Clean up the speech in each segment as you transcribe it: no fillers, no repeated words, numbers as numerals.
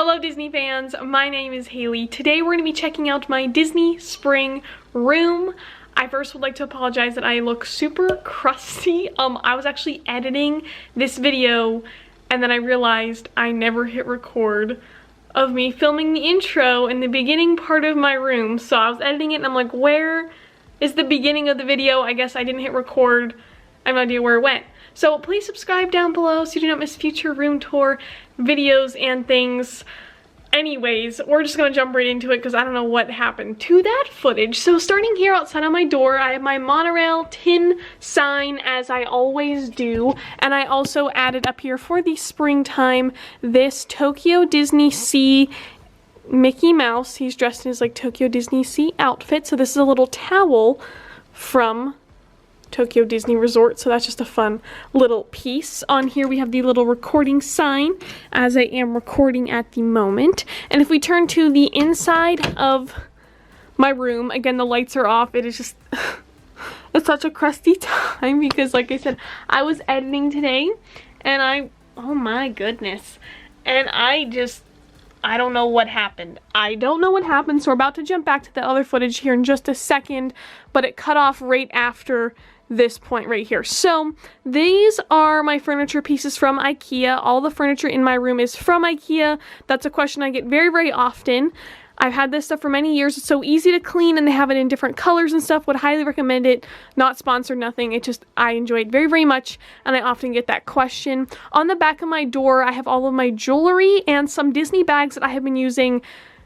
Hello Disney fans, my name is Hailey. Today we're going to be checking out my Disney spring room. I first would like to apologize that I look super crusty. I was actually editing this video and then I realized I never hit record of me filming the intro in the beginning part of my room. So I was editing it and I'm like, where is the beginning of the video? I guess I didn't hit record. I have no idea where it went. So please subscribe down below so you do not miss future room tour videos and things. Anyways, we're just gonna jump right into it because I don't know what happened to that footage. So starting here outside on my door, I have my monorail tin sign as I always do. And I also added up here for the springtime this Tokyo Disney Sea Mickey Mouse. He's dressed in his like Tokyo Disney Sea outfit. So this is a little towel from Tokyo Disney Resort, so that's just a fun little piece. On here we have the little recording sign as I am recording at the moment. And if we turn to the inside of my room, again the lights are off. It is just it's such a crusty time because like I said, I was editing today and oh my goodness, and I don't know what happened. I don't know what happened, so we're about to jump back to the other footage here in just a second, but it cut off right after this point right here. So these are my furniture pieces from IKEA. All the furniture in my room is from IKEA. That's a question I get very, very often. I've had this stuff for many years. It's so easy to clean and they have it in different colors and stuff. Would highly recommend it. Not sponsored, nothing. It just, I enjoy it very, very much and I often get that question. On the back of my door, I have all of my jewelry and some Disney bags that I have been using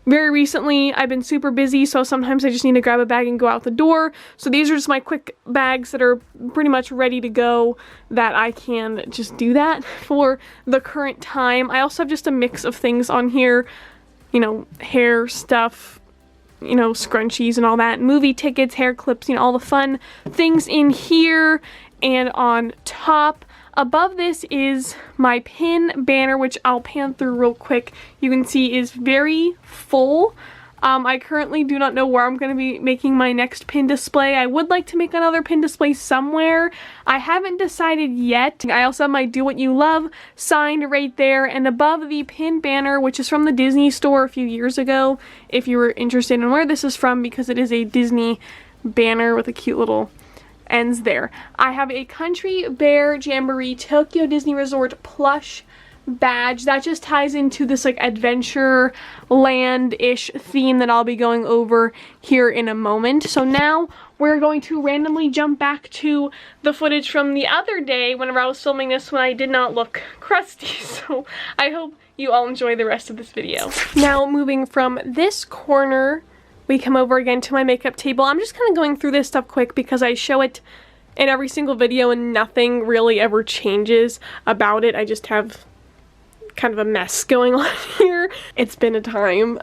very recently. I've been super busy, so sometimes I just need to grab a bag and go out the door. So these are just my quick bags that are pretty much ready to go that I can just do that for the current time. I also have just a mix of things on here, you know, hair stuff, you know, scrunchies and all that, movie tickets, hair clips, you know, all the fun things in here. And on top, above this is my pin banner, which I'll pan through real quick. You can see is very full. I currently do not know where I'm going to be making my next pin display. I would like to make another pin display somewhere. I haven't decided yet. I also have my Do What You Love signed right there. And above the pin banner, which is from the Disney store a few years ago, if you were interested in where this is from, because it is a Disney banner with a cute little ends there. I have a Country Bear Jamboree Tokyo Disney Resort plush badge that just ties into this like adventure land-ish theme that I'll be going over here in a moment. So now we're going to randomly jump back to the footage from the other day whenever I was filming this when I did not look crusty. So I hope you all enjoy the rest of this video. Now moving from this corner, we come over again to my makeup table. I'm just kind of going through this stuff quick because I show it in every single video and nothing really ever changes about it. I just have kind of a mess going on here. It's been a time.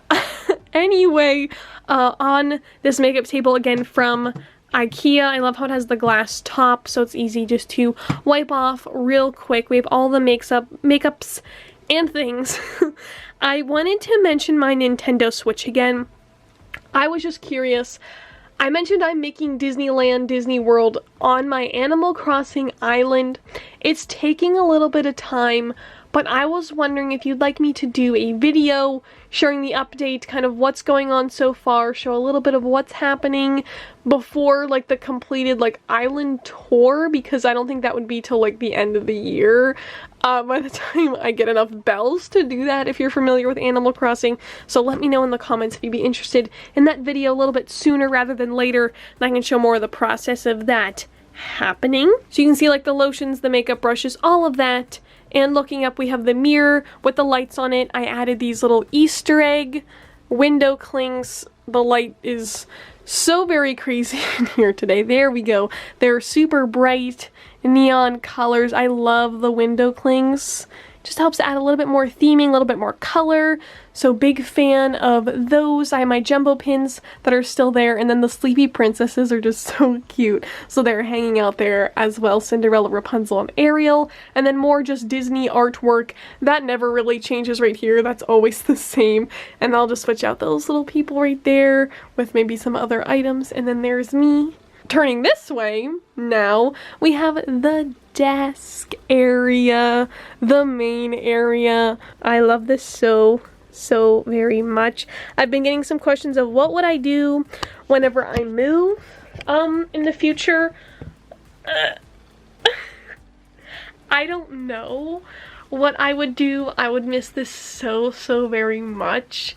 Anyway, on this makeup table again from IKEA, I love how it has the glass top so it's easy just to wipe off real quick. We have all the makeups and things. I wanted to mention my Nintendo Switch again. I was just curious. I mentioned I'm making Disneyland, Disney World on my Animal Crossing island. It's taking a little bit of time, but I was wondering if you'd like me to do a video sharing the update, kind of what's going on so far, show a little bit of what's happening before like the completed like island tour, because I don't think that would be till like the end of the year. By the time I get enough bells to do that, if you're familiar with Animal Crossing. So let me know in the comments if you'd be interested in that video a little bit sooner rather than later, and I can show more of the process of that happening. So you can see like the lotions, the makeup brushes, all of that. And looking up, we have the mirror with the lights on it. I added these little Easter egg window clings. The light is so very crazy in here today. There we go. They're super bright neon colors. I love the window clings. Just helps add a little bit more theming, a little bit more color. So big fan of those. I have my jumbo pins that are still there, and then the sleepy princesses are just so cute. So they're hanging out there as well. Cinderella, Rapunzel, and Ariel. And then more just Disney artwork. That never really changes right here. That's always the same. And I'll just switch out those little people right there with maybe some other items. And then there's me. Turning this way, now we have the desk area, the main area. I love this so so very much. I've been getting some questions of what would I do whenever I move in the future. I don't know what I would do. I would miss this so very much.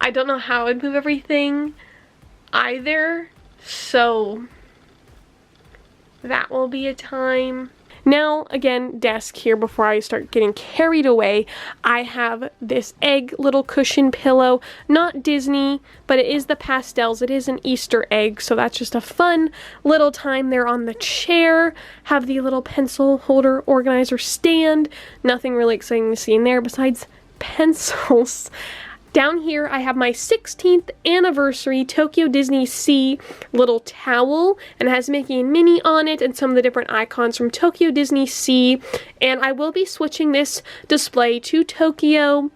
I don't know how I'd move everything either, so that will be a time. Now, again, desk here before I start getting carried away. I have this egg little cushion pillow. Not Disney, but it is the pastels. It is an Easter egg, so that's just a fun little time there on the chair. Have the little pencil holder organizer stand. Nothing really exciting to see in there besides pencils. Down here, I have my 16th anniversary Tokyo Disney Sea little towel, and it has Mickey and Minnie on it and some of the different icons from Tokyo Disney Sea. And I will be switching this display to Tokyo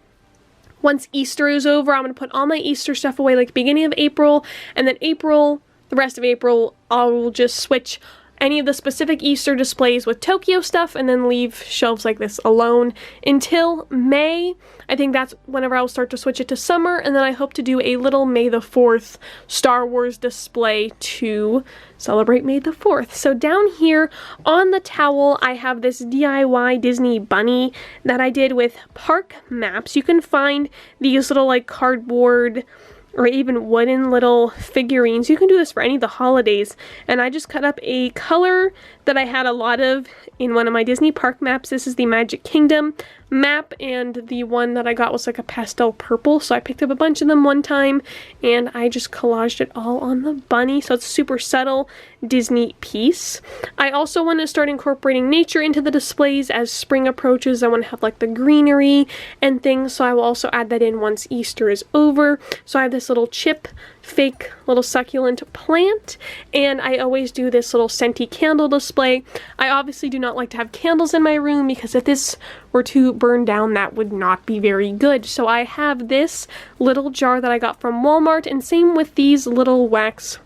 once Easter is over. I'm going to put all my Easter stuff away like beginning of April, and then the rest of April, I'll just switch any of the specific Easter displays with Tokyo stuff and then leave shelves like this alone until May. I think that's whenever I'll start to switch it to summer, and then I hope to do a little May the 4th Star Wars display to celebrate May the 4th. So down here on the towel, I have this DIY Disney bunny that I did with park maps. You can find these little like cardboard or even wooden little figurines. You can do this for any of the holidays. And I just cut up a color that I had a lot of in one of my Disney park maps. This is the Magic Kingdom map, and the one that I got was like a pastel purple. So I picked up a bunch of them one time, and I just collaged it all on the bunny. So it's a super subtle Disney piece. I also want to start incorporating nature into the displays as spring approaches. I want to have like the greenery and things, so I will also add that in once Easter is over. So I have this little chip fake little succulent plant, and I always do this little scenty candle display. I obviously do not like to have candles in my room because if this were to burn down, that would not be very good. So I have this little jar that I got from Walmart, and same with these little wax,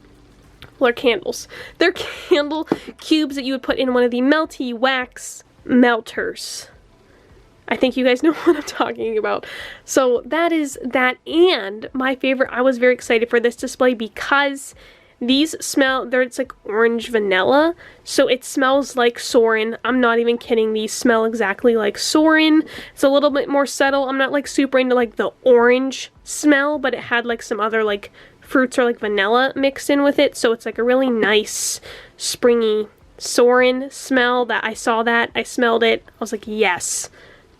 well, they're candles. They're candle cubes that you would put in one of the melty wax melters. I think you guys know what I'm talking about. So that is that, and my favorite, I was very excited for this display because these smell, it's like orange vanilla, so it smells like Soarin'. I'm not even kidding, these smell exactly like Soarin'. It's a little bit more subtle. I'm not like super into like the orange smell, but it had like some other like fruits or like vanilla mixed in with it, so it's like a really nice springy Soarin' smell. That I saw that, I smelled it, I was like, yes.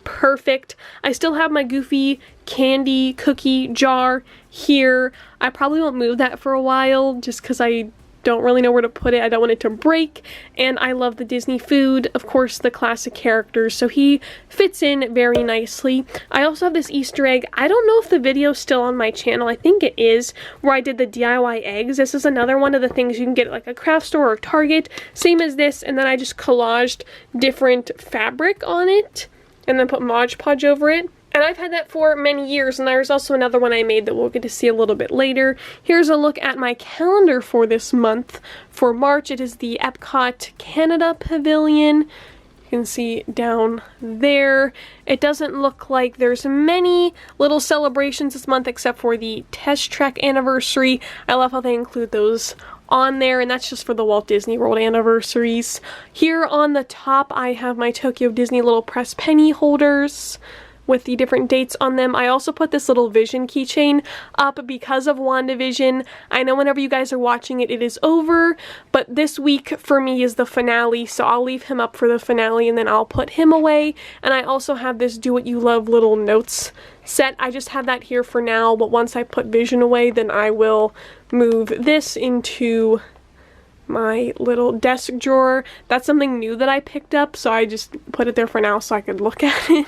Perfect. I still have my Goofy candy cookie jar here. I probably won't move that for a while just because I don't really know where to put it. I don't want it to break. And I love the Disney food, of course, the classic characters, so he fits in very nicely. I also have this Easter egg. I don't know if the video's still on my channel. I think it is, where I did the DIY eggs. This is another one of the things you can get at like a craft store or Target. Same as this, and then I just collaged different fabric on it and then put Mod Podge over it. And I've had that for many years, and there's also another one I made that we'll get to see a little bit later. Here's a look at my calendar for this month. For March, it is the Epcot Canada Pavilion. You can see down there. It doesn't look like there's many little celebrations this month except for the Test Track anniversary. I love how they include those on there, and that's just for the Walt Disney World anniversaries. Here on the top, I have my Tokyo Disney little press penny holders with the different dates on them. I also put this little Vision keychain up because of WandaVision. I know whenever you guys are watching it, it is over, but this week for me is the finale, so I'll leave him up for the finale and then I'll put him away. And I also have this Do What You Love little notes set. I just have that here for now, but once I put Vision away, then I will move this into my little desk drawer. That's something new that I picked up, so I just put it there for now so I could look at it.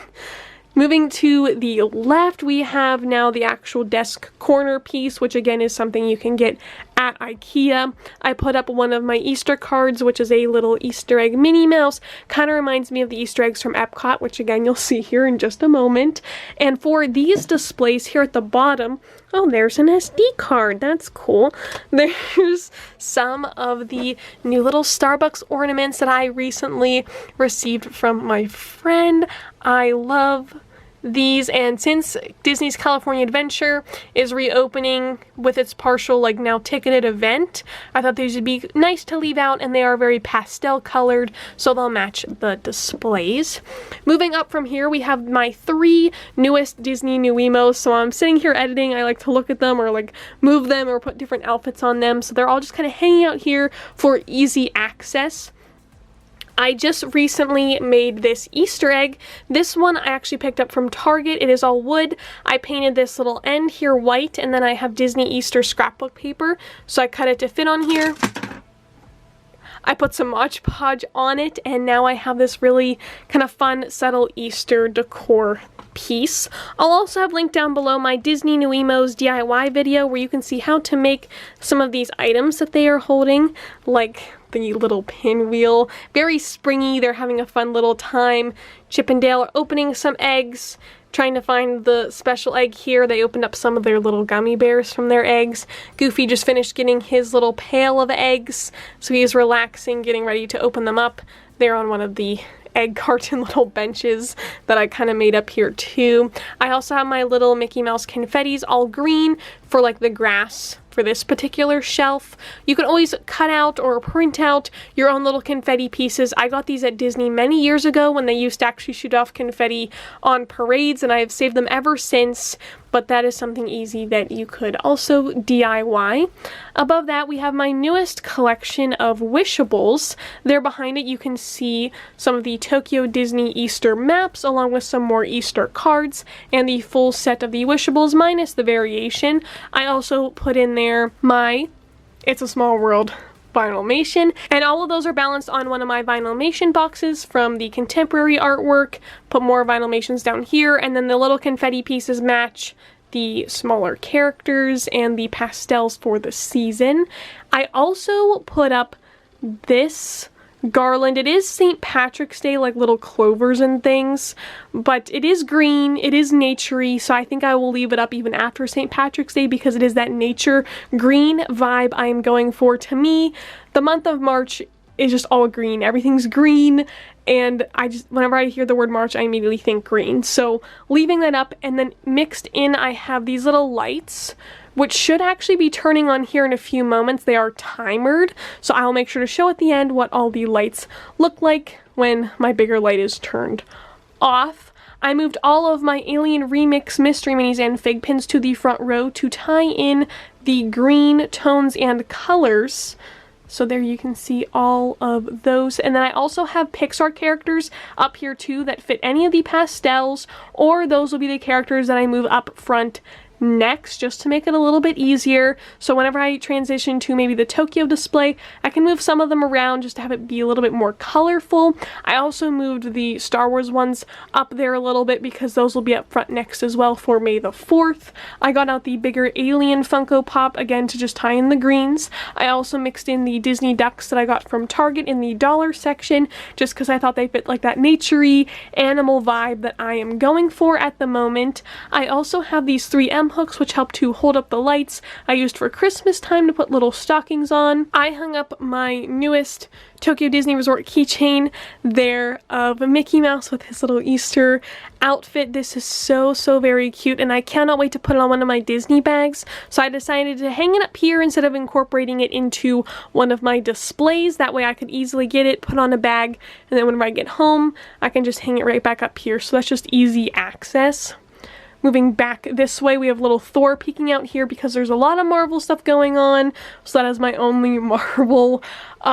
Moving to the left, we have now the actual desk corner piece, which again is something you can get at IKEA. I put up one of my Easter cards, which is a little Easter egg Minnie Mouse. Kind of reminds me of the Easter eggs from Epcot, which again you'll see here in just a moment. And for these displays here at the bottom, oh, there's an SD card. That's cool. There's some of the new little Starbucks ornaments that I recently received from my friend. I love these, and since Disney's California Adventure is reopening with its partial like now ticketed event, I thought these would be nice to leave out, and they are very pastel colored, so they'll match the displays. Moving up from here, we have my 3 newest Disney NuiMOs. So I'm sitting here editing, I like to look at them or like move them or put different outfits on them, so they're all just kind of hanging out here for easy access. I just recently made this Easter egg. This one I actually picked up from Target. It is all wood. I painted this little end here white, and then I have Disney Easter scrapbook paper, so I cut it to fit on here. I put some Mod Podge on it, and now I have this really kind of fun, subtle Easter decor piece. I'll also have linked down below my Disney NuiMOs DIY video where you can see how to make some of these items that they are holding, like the little pinwheel. Very springy, they're having a fun little time. Chip and Dale are opening some eggs, trying to find the special egg here. They opened up some of their little gummy bears from their eggs. Goofy just finished getting his little pail of eggs, so he's relaxing, getting ready to open them up. They're on one of the egg carton little benches that I kind of made up here too. I also have my little Mickey Mouse confettis, all green, for like the grass for this particular shelf. You can always cut out or print out your own little confetti pieces. I got these at Disney many years ago when they used to actually shoot off confetti on parades, and I have saved them ever since, but that is something easy that you could also DIY. Above that, we have my newest collection of wishables. There behind it you can see some of the Tokyo Disney Easter maps along with some more Easter cards and the full set of the wishables minus the variation. I also put in there my It's a Small World Vinylmation, and all of those are balanced on one of my Vinylmation boxes from the contemporary artwork. Put more Vinylmations down here, and then the little confetti pieces match the smaller characters and the pastels for the season. I also put up this garland. It is St. Patrick's Day, like little clovers and things, but it is green, it is naturey, so I think I will leave it up even after St. Patrick's Day because it is that nature green vibe I am going for. To me, the month of March is just all green. Everything's green, and whenever I hear the word March, I immediately think green. So leaving that up, and then mixed in I have these little lights, which should actually be turning on here in a few moments. They are timered, so I'll make sure to show at the end what all the lights look like when my bigger light is turned off. I moved all of my Alien Remix mystery minis and fig pins to the front row to tie in the green tones and colors. So there you can see all of those. And then I also have Pixar characters up here too that fit any of the pastels, or those will be the characters that I move up front next just to make it a little bit easier. So whenever I transition to maybe the Tokyo display, I can move some of them around just to have it be a little bit more colorful. I also moved the Star Wars ones up there a little bit because those will be up front next as well for May the 4th. I got out the bigger Alien Funko Pop again to just tie in the greens. I also mixed in the Disney ducks that I got from Target in the dollar section just because I thought they fit like that naturey animal vibe that I am going for at the moment. I also have these 3M hooks which help to hold up the lights I used for Christmas time to put little stockings on. I hung up my newest Tokyo Disney Resort keychain there of Mickey Mouse with his little Easter outfit. This is so very cute, and I cannot wait to put it on one of my Disney bags. So I decided to hang it up here instead of incorporating it into one of my displays. That way I could easily get it, put on a bag, and then whenever I get home, I can just hang it right back up here. So that's just easy access. Moving back this way, we have little Thor peeking out here because there's a lot of Marvel stuff going on. So that is my only Marvel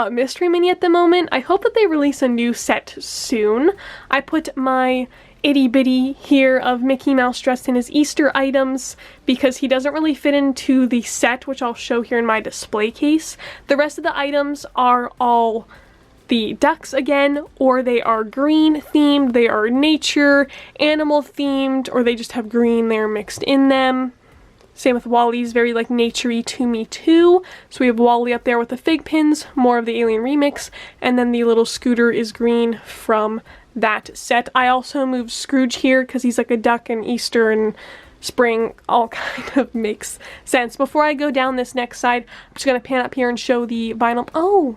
mystery mini at the moment. I hope that they release a new set soon. I put my itty bitty here of Mickey Mouse dressed in his Easter items because he doesn't really fit into the set, which I'll show here in my display case. The rest of the items are all the ducks again, or they are green themed, they are nature, animal themed, or they just have green there mixed in them. Same with Wally's, very like naturey to me too. So we have Wally up there with the fig pins, more of the Alien Remix, and then the little scooter is green from that set. I also moved Scrooge here because he's like a duck, and Easter and spring all kind of makes sense. Before I go down this next side, I'm just going to pan up here and show the vinyl. Oh!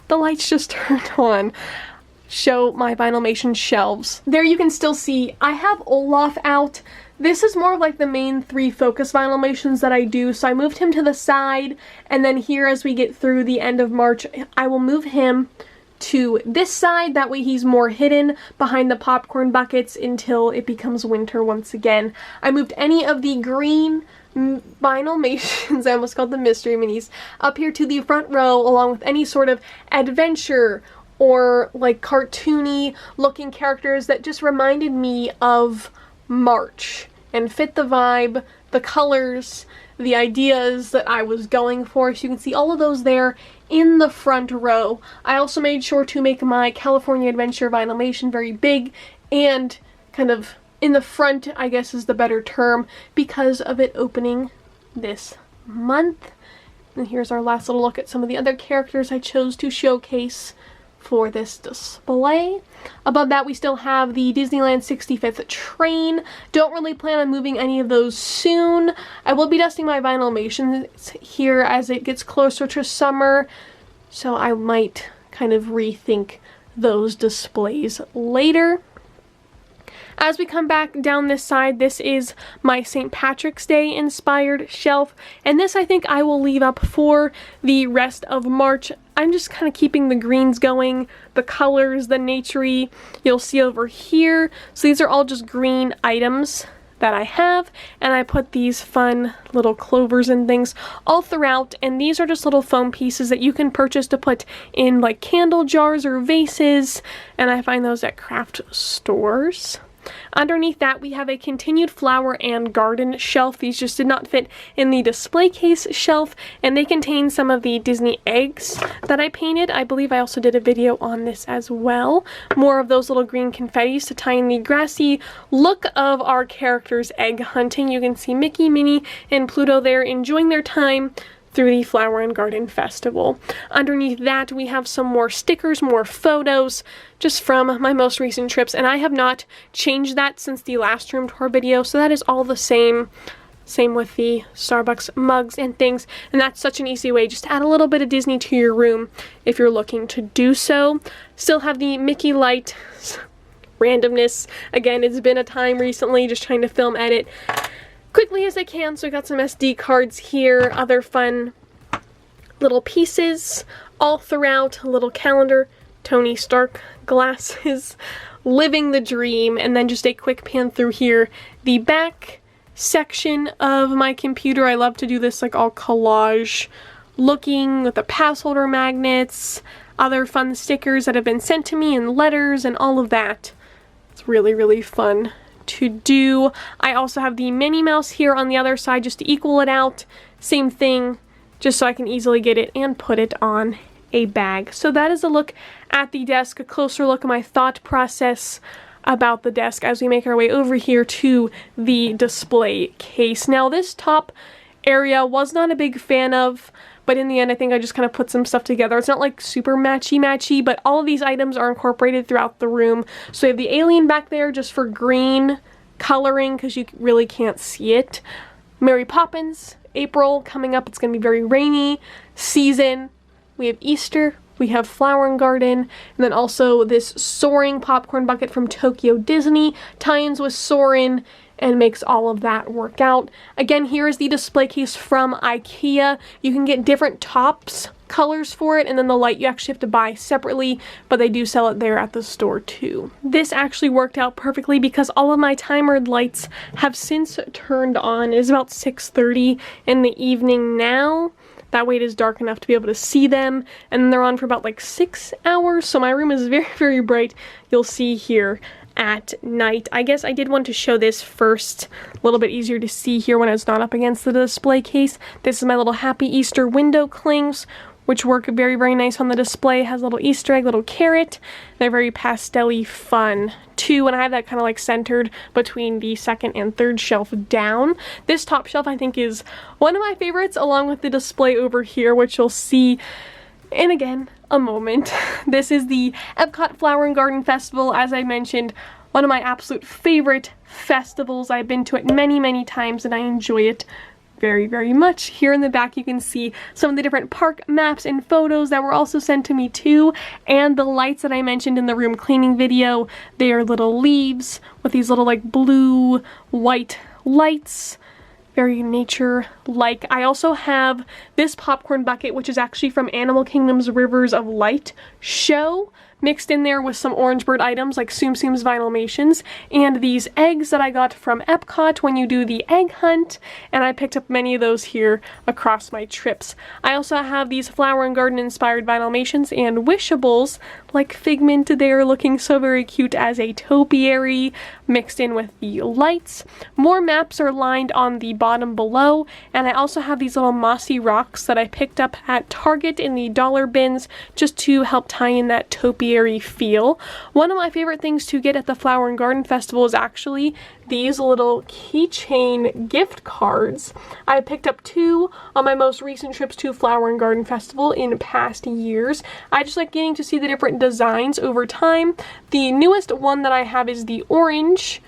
The lights just turned on. show my Vinylmation shelves. There you can still see I have Olaf out. This is more of like the main 3 focus Vinylmations that I do, so I moved him to the side, and then here as we get through the end of March, I will move him to this side. That way he's more hidden behind the popcorn buckets until it becomes winter once again. I moved any of the green Vinylmations, I almost called them mystery minis, up here to the front row, along with any sort of adventure or like cartoony looking characters that just reminded me of March and fit the vibe, the colors, the ideas that I was going for. So you can see all of those there in the front row. I also made sure to make my California Adventure Vinylmation very big and kind of in the front, I guess is the better term, because of it opening this month. And here's our last little look at some of the other characters I chose to showcase for this display. Above that, we still have the Disneyland 65th train. Don't really plan on moving any of those soon. I will be dusting my Vinylmations here as it gets closer to summer, so I might kind of rethink those displays later. As we come back down this side, this is my St. Patrick's Day inspired shelf, and this I think I will leave up for the rest of March. I'm just kind of keeping the greens going, the colors, the naturey you'll see over here. So these are all just green items that I have, and I put these fun little clovers and things all throughout, and these are just little foam pieces that you can purchase to put in like candle jars or vases, and I find those at craft stores. Underneath that, we have a continued flower and garden shelf. These just did not fit in the display case shelf, and they contain some of the Disney eggs that I painted. I believe I also did a video on this as well. More of those little green confettis to tie in the grassy look of our characters egg hunting. You can see Mickey, Minnie, and Pluto there enjoying their time through the Flower and Garden Festival. Underneath that, we have some more stickers, more photos, just from my most recent trips, and I have not changed that since the last room tour video, so that is all the same. Same with the Starbucks mugs and things, and that's such an easy way just to add a little bit of Disney to your room if you're looking to do so. Still have the Mickey light randomness. Again, it's been a time recently just trying to film edit quickly as I can, so I got some SD cards here, other fun little pieces all throughout, a little calendar, Tony Stark glasses, living the dream, and then just a quick pan through here, the back section of my computer. I love to do this like all collage looking with the pass holder magnets, other fun stickers that have been sent to me, and letters and all of that. It's really, really fun to do. I also have the Minnie Mouse here on the other side just to equal it out. Same thing, just so I can easily get it and put it on a bag. So that is a look at the desk, a closer look at my thought process about the desk as we make our way over here to the display case. Now this top area was not a big fan of, but in the end I think I just kind of put some stuff together. It's not like super matchy-matchy, but all of these items are incorporated throughout the room. So we have the alien back there just for green coloring because you really can't see it. Mary Poppins, April coming up, it's going to be very rainy season. We have Easter, we have Flower and Garden, and then also this soaring popcorn bucket from Tokyo Disney, tie-ins with Soarin', and makes all of that work out. Again, here is the display case from IKEA. You can get different tops colors for it, and then the light you actually have to buy separately, but they do sell it there at the store too. This actually worked out perfectly because all of my timered lights have since turned on. It is about 6:30 in the evening now. That way it is dark enough to be able to see them, and they're on for about like 6 hours, so my room is very, very bright. You'll see here at night. I guess I did want to show this first, a little bit easier to see here when it's not up against the display case. This is my little Happy Easter window clings, which work very, very nice on the display. It has a little Easter egg, little carrot. They're very pastel-y fun too, and I have that kind of like centered between the second and third shelf down. This top shelf I think is one of my favorites, along with the display over here, which you'll see in, again, a moment. This is the Epcot Flower and Garden Festival, as I mentioned, one of my absolute favorite festivals. I've been to it many, many times and I enjoy it very, very much. Here in the back you can see some of the different park maps and photos that were also sent to me too, and the lights that I mentioned in the room cleaning video. They are little leaves with these little like blue, white lights. Very nature-like. I also have this popcorn bucket, which is actually from Animal Kingdom's Rivers of Light show, mixed in there with some Orange Bird items like Tsum Tsum's Vinylmations, and these eggs that I got from Epcot when you do the egg hunt, and I picked up many of those here across my trips. I also have these flower and garden inspired Vinylmations and Wishables, like Figment there, looking so very cute as a topiary mixed in with the lights. More maps are lined on the bottom below, and I also have these little mossy rocks that I picked up at Target in the dollar bins just to help tie in that topiary feel. One of my favorite things to get at the Flower and Garden Festival is actually these little keychain gift cards. I picked up 2 on my most recent trips to Flower and Garden Festival in past years. I just like getting to see the different designs over time. The newest one that I have is the orange.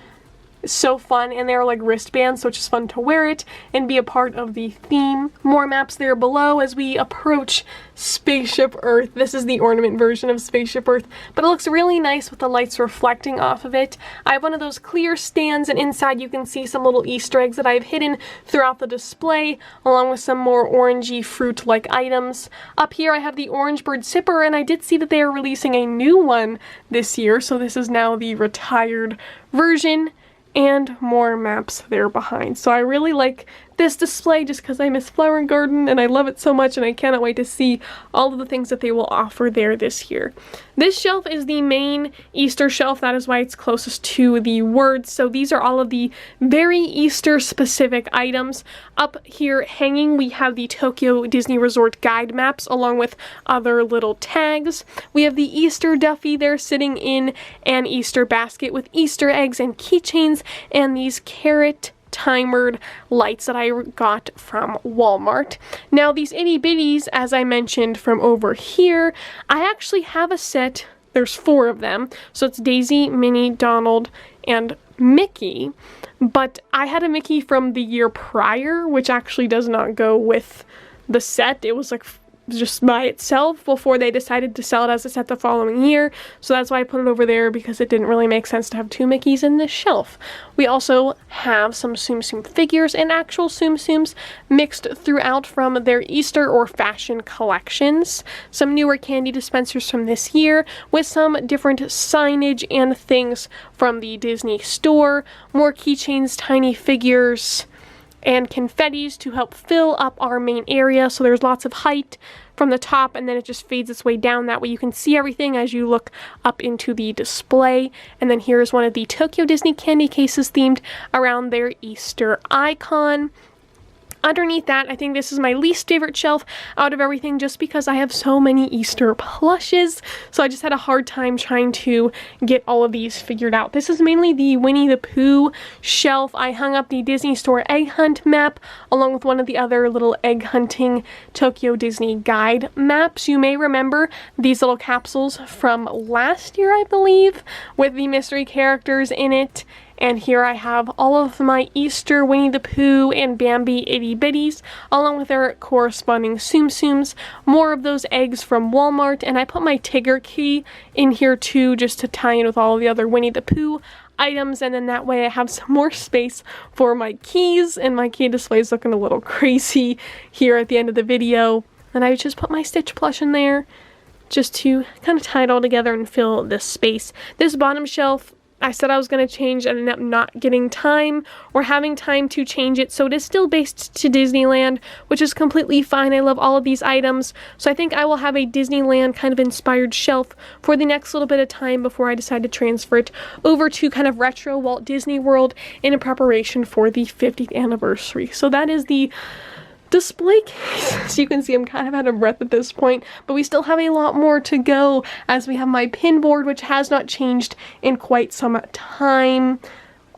It's so fun, and they're like wristbands, so it's just fun to wear it and be a part of the theme. More maps there below as we approach Spaceship Earth. This is the ornament version of Spaceship Earth, but it looks really nice with the lights reflecting off of it. I have one of those clear stands, and inside you can see some little Easter eggs that I've hidden throughout the display, along with some more orangey fruit-like items. Up here I have the Orange Bird Sipper, and I did see that they are releasing a new one this year, so this is now the retired version. And more maps there behind. So I really like this display just because I miss Flower and Garden and I love it so much, and I cannot wait to see all of the things that they will offer there this year. This shelf is the main Easter shelf. That is why it's closest to the words. So these are all of the very Easter specific items. Up here hanging we have the Tokyo Disney Resort guide maps along with other little tags. We have the Easter Duffy there sitting in an Easter basket with Easter eggs and keychains, and these carrot timered lights that I got from Walmart. Now these itty bitties, as I mentioned from over here, I actually have a set. There's 4 of them. So it's Daisy, Minnie, Donald, and Mickey. But I had a Mickey from the year prior, which actually does not go with the set. It was like just by itself before they decided to sell it as a set the following year. So that's why I put it over there, because it didn't really make sense to have 2 Mickeys in this shelf. We also have some Tsum Tsum figures and actual Tsum Tsums mixed throughout from their Easter or fashion collections. Some newer candy dispensers from this year with some different signage and things from the Disney store. More keychains, tiny figures, and confettis to help fill up our main area, so there's lots of height from the top, and then it just fades its way down. That way you can see everything as you look up into the display. And then here's one of the Tokyo Disney candy cases themed around their Easter icon. Underneath that, I think this is my least favorite shelf out of everything, just because I have so many Easter plushes, so I just had a hard time trying to get all of these figured out. This is mainly the Winnie the Pooh shelf. I hung up the Disney Store Egg Hunt map along with one of the other little egg hunting Tokyo Disney guide maps. You may remember these little capsules from last year, I believe, with the mystery characters in it. And here I have all of my Easter Winnie the Pooh and Bambi itty bitties, along with their corresponding Tsum Tsums. More of those eggs from Walmart, and I put my Tigger key in here too, just to tie in with all of the other Winnie the Pooh items, and then that way I have some more space for my keys, and my key display is looking a little crazy here at the end of the video. And I just put my Stitch plush in there just to kind of tie it all together and fill this space. This bottom shelf, I said I was going to change and ended up not getting time or having time to change it, so it is still based to Disneyland, which is completely fine. I love all of these items, so I think I will have a Disneyland kind of inspired shelf for the next little bit of time before I decide to transfer it over to kind of retro Walt Disney World in preparation for the 50th anniversary. So that is the display case. So you can see I'm kind of out of breath at this point, but we still have a lot more to go, as we have my pin board, which has not changed in quite some time.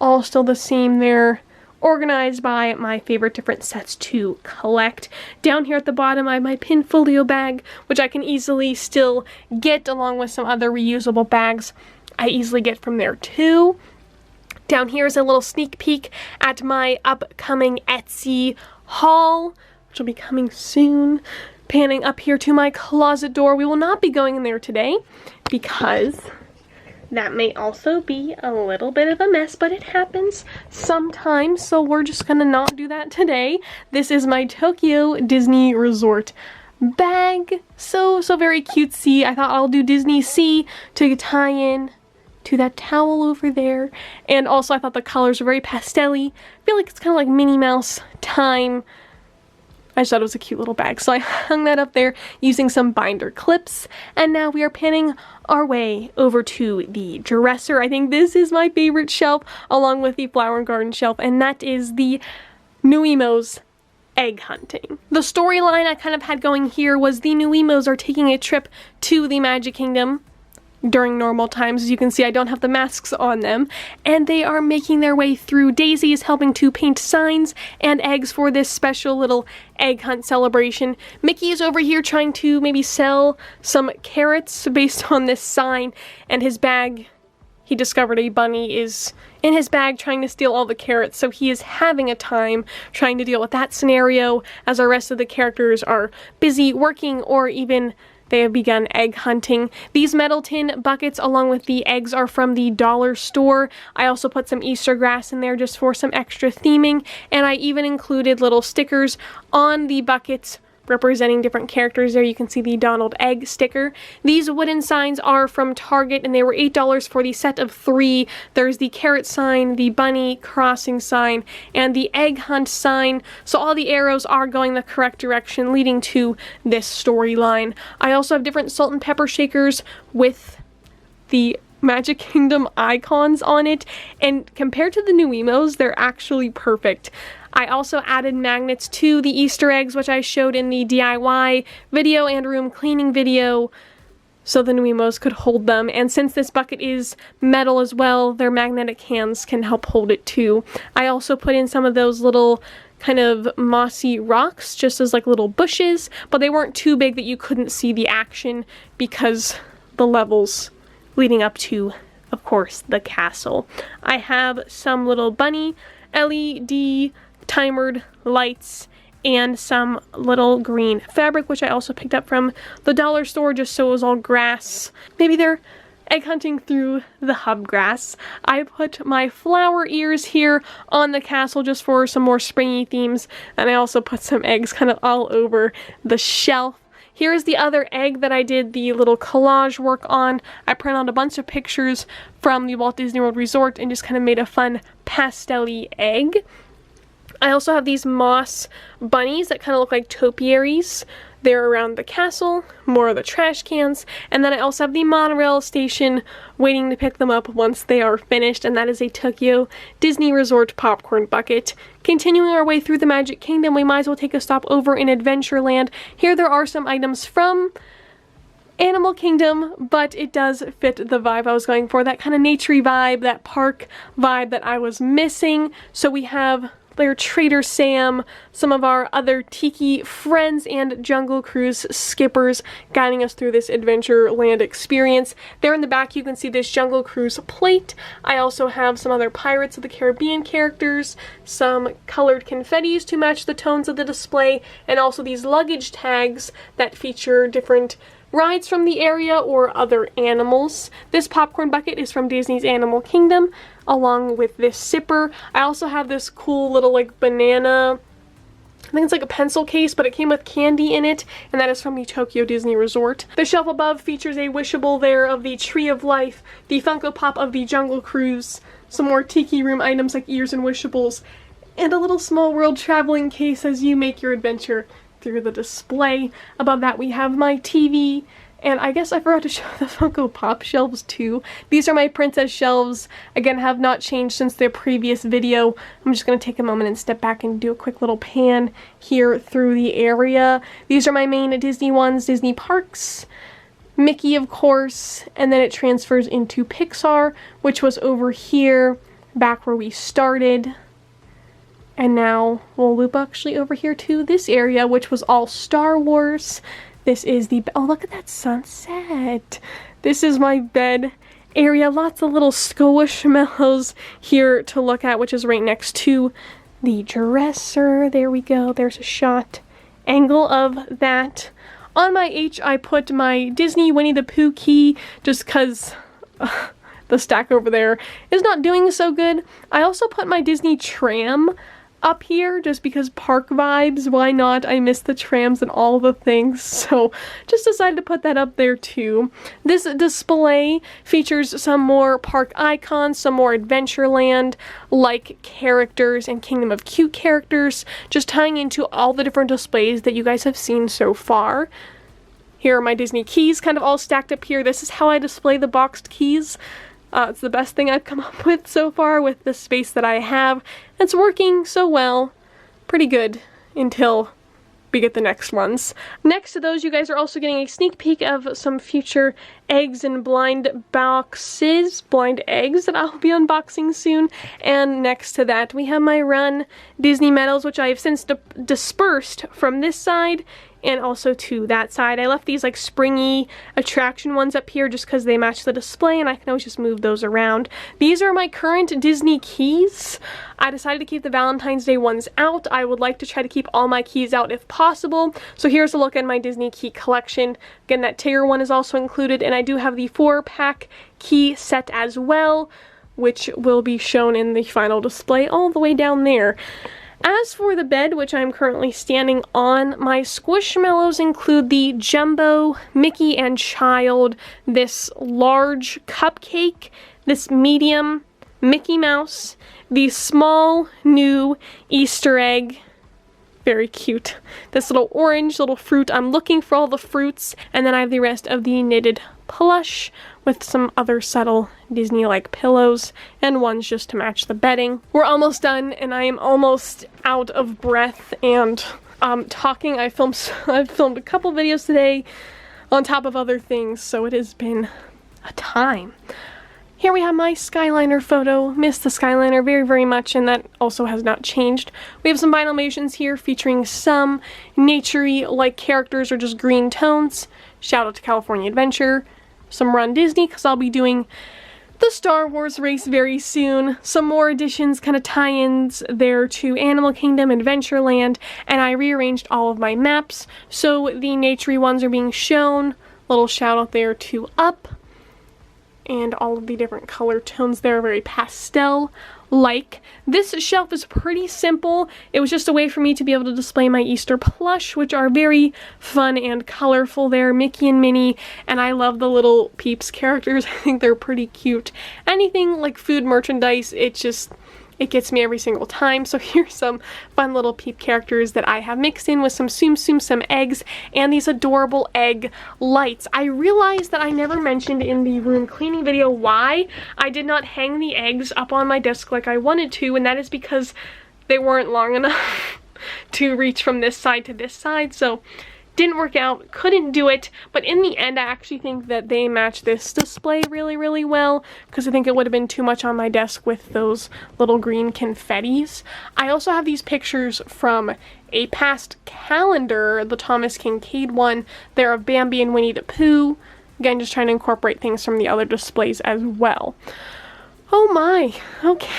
All still the same there, organized by my favorite different sets to collect. Down here at the bottom I have my pin folio bag, which I can easily still get, along with some other reusable bags I easily get from there too. Down here is a little sneak peek at my upcoming Etsy haul, which will be coming soon. Panning up here to my closet door. We will not be going in there today because that may also be a little bit of a mess, but it happens sometimes, so we're just gonna not do that today. This is my Tokyo Disney Resort bag. So very cutesy. I thought I'll do Disney Sea to tie in to that towel over there. And also I thought the colors were very pastel-y. I feel like it's kind of like Minnie Mouse time. I just thought it was a cute little bag, so I hung that up there using some binder clips. And now we are panning our way over to the dresser. I think this is my favorite shelf, along with the flower and garden shelf, and that is the NuiMOs egg hunting. The storyline I kind of had going here was the NuiMOs are taking a trip to the Magic Kingdom during normal times. As you can see, I don't have the masks on them, and they are making their way through. Daisy is helping to paint signs and eggs for this special little egg hunt celebration. Mickey is over here trying to maybe sell some carrots based on this sign, and his bag, he discovered a bunny is in his bag trying to steal all the carrots, so he is having a time trying to deal with that scenario as our rest of the characters are busy working or even they have begun egg hunting. These metal tin buckets along with the eggs are from the dollar store. I also put some Easter grass in there just for some extra theming, and I even included little stickers on the buckets representing different characters. There you can see the Donald Egg sticker. These wooden signs are from Target, and they were $8 for the set of 3. There's the carrot sign, the bunny crossing sign, and the egg hunt sign. So all the arrows are going the correct direction, leading to this storyline. I also have different salt and pepper shakers with the Magic Kingdom icons on it, and compared to the NuiMOs, they're actually perfect. I also added magnets to the Easter eggs, which I showed in the DIY video and room cleaning video, so the NuiMOs could hold them. And since this bucket is metal as well, their magnetic hands can help hold it too. I also put in some of those little kind of mossy rocks just as like little bushes, but they weren't too big that you couldn't see the action because the levels leading up to, of course, the castle. I have some little bunny LED timered lights and some little green fabric, which I also picked up from the dollar store just so it was all grass. Maybe they're egg hunting through the hub grass. I put my flower ears here on the castle just for some more springy themes, and I also put some eggs kind of all over the shelf. Here's the other egg that I did the little collage work on. I printed out a bunch of pictures from the Walt Disney World Resort and just kind of made a fun pastel-y egg. I also have these moss bunnies that kind of look like topiaries. They're around the castle, more of the trash cans, and then I also have the monorail station waiting to pick them up once they are finished, and that is a Tokyo Disney Resort popcorn bucket. Continuing our way through the Magic Kingdom, we might as well take a stop over in Adventureland. Here there are some items from Animal Kingdom, but it does fit the vibe I was going for, that kind of naturey vibe, that park vibe that I was missing. So we have their Trader Sam, some of our other Tiki friends, and Jungle Cruise skippers guiding us through this Adventureland experience. There in the back you can see this Jungle Cruise plate. I also have some other Pirates of the Caribbean characters, some colored confettis to match the tones of the display, and also these luggage tags that feature different rides from the area or other animals. This popcorn bucket is from Disney's Animal Kingdom, along with this sipper. I also have this cool little like banana, I think it's like a pencil case, but it came with candy in it, and that is from the Tokyo Disney Resort. The shelf above features a wishable there of the Tree of Life, the Funko Pop of the Jungle Cruise, some more Tiki Room items like ears and wishables, and a little small world traveling case as you make your adventure through the display. Above that we have my TV, and I guess I forgot to show the Funko Pop shelves too. These are my princess shelves. Again, have not changed since their previous video. I'm just going to take a moment and step back and do a quick little pan here through the area. These are my main Disney ones, Disney Parks, Mickey of course, and then it transfers into Pixar, which was over here back where we started. And now we'll loop actually over here to this area, which was all Star Wars. This is the, oh look at that sunset. This is my bed area. Lots of little squishmallows here to look at, which is right next to the dresser. There we go. There's a shot angle of that. On my H, I put my Disney Winnie the Pooh key just because the stack over there is not doing so good. I also put my Disney tram up here just because park vibes. Why not? I miss the trams and all the things, so just decided to put that up there too. This display features some more park icons, some more Adventureland like characters and Kingdom of Cute characters, just tying into all the different displays that you guys have seen so far. Here are my Disney keys kind of all stacked up here. This is how I display the boxed keys. It's the best thing I've come up with so far with the space that I have. It's working so well. Pretty good until we get the next ones. Next to those, you guys are also getting a sneak peek of some future eggs and blind boxes, blind eggs that I'll be unboxing soon. And next to that, we have my Run Disney medals, which I have since dispersed from this side and also to that side. I left these like springy attraction ones up here just because they match the display and I can always just move those around. These are my current Disney keys. I decided to keep the Valentine's Day ones out. I would like to try to keep all my keys out if possible. So here's a look at my Disney key collection. Again, that Tigger one is also included, and I do have the 4-pack key set as well, which will be shown in the final display all the way down there. As for the bed, which I'm currently standing on, my Squishmallows include the Jumbo Mickey and Child, this large Cupcake, this medium Mickey Mouse, the small new Easter egg, very cute, this little orange little fruit. I'm looking for all the fruits, and then I have the rest of the knitted plush with some other subtle Disney-like pillows and ones just to match the bedding. We're almost done and I am almost out of breath and talking. I've filmed a couple videos today on top of other things, so it has been a time. Here we have my Skyliner photo. Missed the Skyliner very, very much, and that also has not changed. We have some Vinylmations here featuring some nature-y like characters or just green tones. Shout out to California Adventure. Some Run Disney, because I'll be doing the Star Wars race very soon. Some more additions, kind of tie-ins there to Animal Kingdom, Adventureland, and I rearranged all of my maps, so the nature-y ones are being shown. Little shout out there to Up, and all of the different color tones there, very pastel-like. This shelf is pretty simple. It was just a way for me to be able to display my Easter plush, which are very fun and colorful there, Mickey and Minnie, and I love the little Peeps characters. I think they're pretty cute. Anything like food merchandise, it gets me every single time. So here's some fun little Peep characters that I have mixed in with some Tsum Tsum, some eggs, and these adorable egg lights. I realized that I never mentioned in the room cleaning video why I did not hang the eggs up on my desk like I wanted to, and that is because they weren't long enough to reach from this side to this side, so didn't work out, couldn't do it, but in the end I actually think that they match this display really, really well, because I think it would have been too much on my desk with those little green confettis. I also have these pictures from a past calendar, the Thomas Kincaid one. They're of Bambi and Winnie the Pooh. Again, just trying to incorporate things from the other displays as well. Oh my, okay.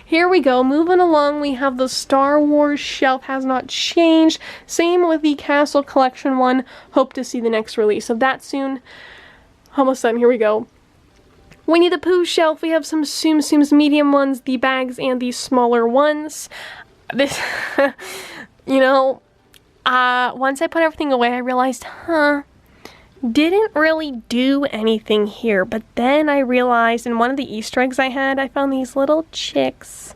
Here we go, moving along, we have the Star Wars shelf, has not changed. Same with the Castle Collection one. Hope to see the next release of that soon. Almost done, here we go. Winnie the Pooh shelf, we have some Tsum Tsum's medium ones, the bags, and the smaller ones. This, you know, once I put everything away, I realized, didn't really do anything here, but then I realized in one of the Easter eggs I had, I found these little chicks.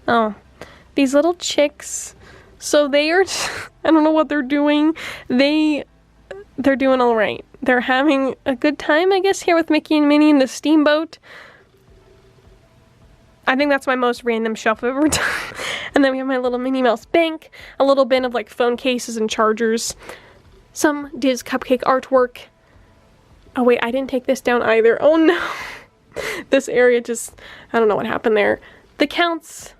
Oh, these little chicks. So they are, I don't know what they're doing. They're doing all right. They're having a good time, I guess, here with Mickey and Minnie in the steamboat. I think that's my most random shelf I've ever done. And then we have my little Minnie Mouse bank, a little bin of like phone cases and chargers. Some Discupcake artwork. Oh wait, I didn't take this down either. Oh no! This area just, I don't know what happened there. The counts.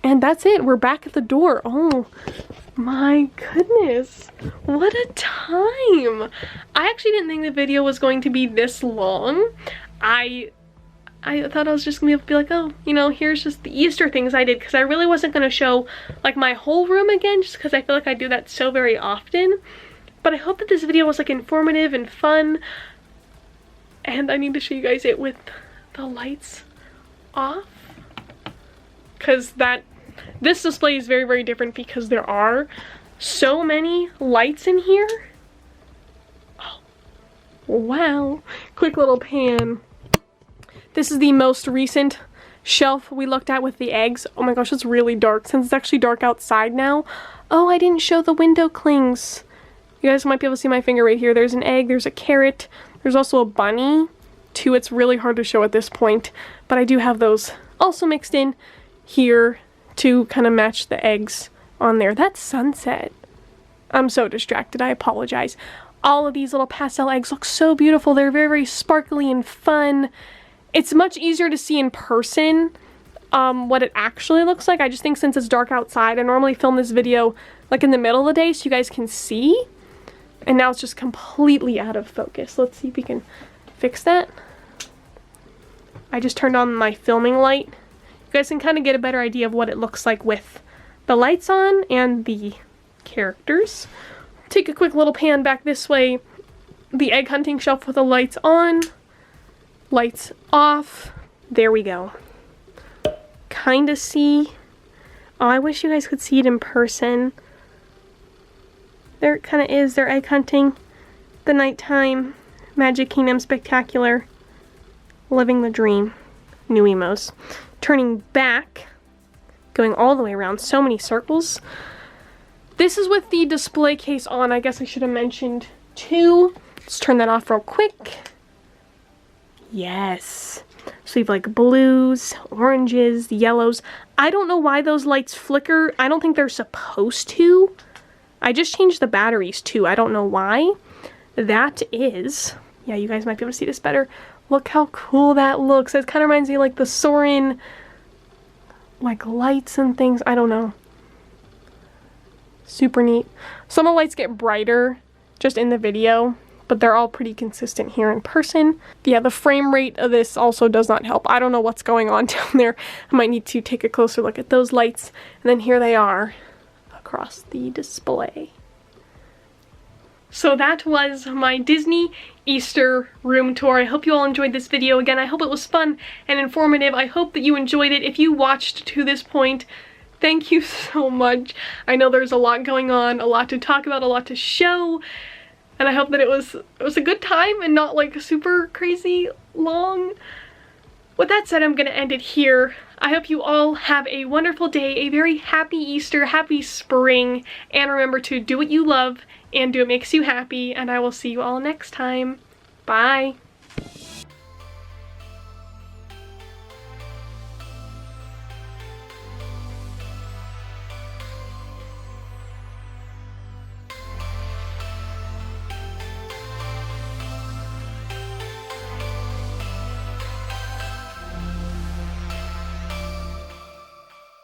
And that's it. We're back at the door. Oh my goodness. What a time. I actually didn't think the video was going to be this long. I I thought I was just gonna be able to be like, oh, you know, here's just the Easter things I did, because I really wasn't gonna show like my whole room again, just because I feel like I do that so very often. But I hope that this video was like informative and fun. And I need to show you guys it with the lights off, because this display is very, very different because there are so many lights in here. Oh, wow. Quick little pan. This is the most recent shelf we looked at with the eggs. Oh my gosh, it's really dark since it's actually dark outside now. Oh, I didn't show the window clings. You guys might be able to see my finger right here. There's an egg, there's a carrot, there's also a bunny. Two, it's really hard to show at this point, but I do have those also mixed in here to kind of match the eggs on there. That's sunset. I'm so distracted, I apologize. All of these little pastel eggs look so beautiful. They're very, very sparkly and fun. It's much easier to see in person what it actually looks like. I just think since it's dark outside, I normally film this video like in the middle of the day so you guys can see. And now it's just completely out of focus. Let's see if we can fix that. I just turned on my filming light. You guys can kind of get a better idea of what it looks like with the lights on and the characters. Take a quick little pan back this way. The egg hunting shelf with the lights on, lights off. There we go. Kind of see. Oh, I wish you guys could see it in person. There it kind of is. They're egg hunting. The nighttime Magic Kingdom Spectacular. Living the dream. NuiMOs. Turning back. Going all the way around. So many circles. This is with the display case on. I guess I should have mentioned too. Let's turn that off real quick. Yes. So you have like blues, oranges, yellows. I don't know why those lights flicker. I don't think they're supposed to. I just changed the batteries too. I don't know why. That is, yeah, you guys might be able to see this better. Look how cool that looks. It kind of reminds me of like the Soarin' like lights and things. I don't know. Super neat. Some of the lights get brighter just in the video, but they're all pretty consistent here in person. Yeah, the frame rate of this also does not help. I don't know what's going on down there. I might need to take a closer look at those lights. And then here they are across the display. So that was my Disney Easter room tour. I hope you all enjoyed this video. Again, I hope it was fun and informative. I hope that you enjoyed it. If you watched to this point, thank you so much. I know there's a lot going on, a lot to talk about, a lot to show, and I hope that it was a good time and not like super crazy long. With that said, I'm gonna end it here. I hope you all have a wonderful day, a very happy Easter, happy spring, and remember to do what you love and do what makes you happy, and I will see you all next time. Bye!